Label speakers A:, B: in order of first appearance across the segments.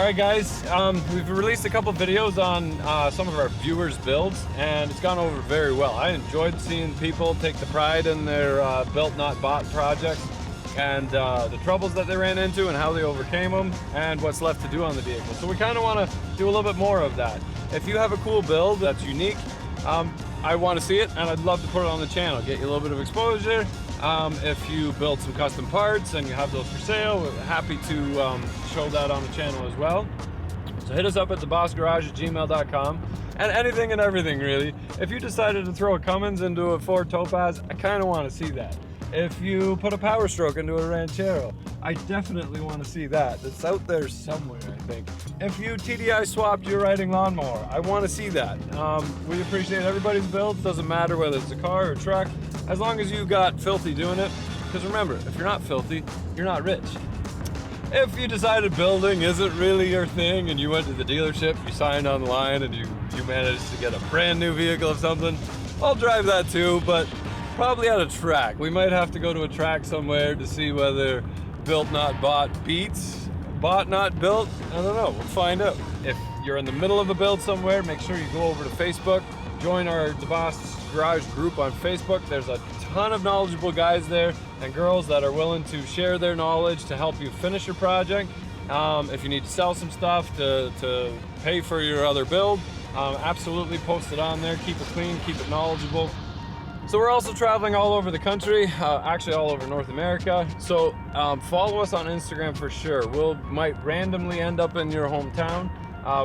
A: Alright guys, we've released a couple videos on some of our viewers' builds, and it's gone over very well. I enjoyed seeing people take the pride in their built not bought projects, and the troubles that they ran into and how they overcame them, and what's left to do on the vehicle. So we kind of want to do a little bit more of that. If you have a cool build that's unique, I want to see it, and I'd love to put it on the channel, get you a little bit of exposure. If you build some custom parts and you have those for sale, we're happy to show that on the channel as well. So hit us up at debossgarage@gmail.com, and anything and everything really. If you decided to throw a Cummins into a Ford Topaz, I kind of want to see that. If you put a Powerstroke into a Ranchero, I definitely want to see that. It's out there somewhere, I think. If you TDI swapped your riding lawnmower, I want to see that. We appreciate everybody's builds. Doesn't matter whether it's a car or a truck, as long as you got filthy doing it. Because remember, if you're not filthy, you're not rich. If you decided building isn't really your thing and you went to the dealership, you signed on the line, and you managed to get a brand new vehicle of something, I'll drive that too, but probably at a track. We might have to go to a track somewhere to see whether built not bought beats bought not built. I don't know, we'll find out. If you're in the middle of a build somewhere, make sure you go over to Facebook, join our Deboss Garage group on Facebook. There's a ton of knowledgeable guys there and girls that are willing to share their knowledge to help you finish your project. If you need to sell some stuff to pay for your other build, absolutely post it on there. Keep it clean, keep it knowledgeable. So we're also traveling all over the country, actually all over North America. So follow us on Instagram for sure. Might randomly end up in your hometown.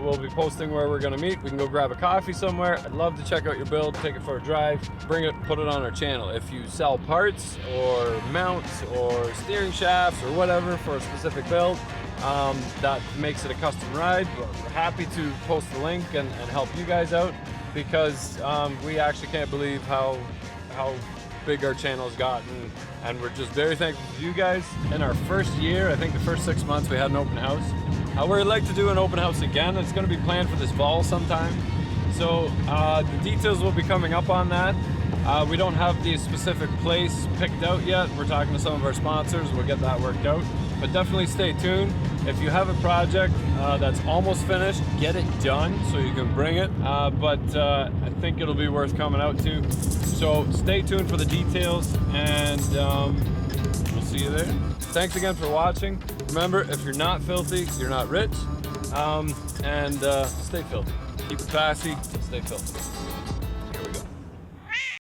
A: We'll be posting where we're gonna meet. We can go grab a coffee somewhere. I'd love to check out your build, take it for a drive, bring it, put it on our channel. If you sell parts or mounts or steering shafts or whatever for a specific build, that makes it a custom ride. We're happy to post the link and help you guys out, because we actually can't believe how big our channel has gotten, and we're just very thankful to you guys. In our first year, I think the first 6 months, we had an open house. We'd like to do an open house again. It's going to be planned for this fall sometime. So the details will be coming up on that. We don't have the specific place picked out yet. We're talking to some of our sponsors. We'll get that worked out. But definitely stay tuned. If you have a project that's almost finished, get it done so you can bring it. But I think it'll be worth coming out to. So stay tuned for the details, and we'll see you there. Thanks again for watching. Remember, if you're not filthy, you're not rich. And stay filthy. Keep it classy, stay filthy.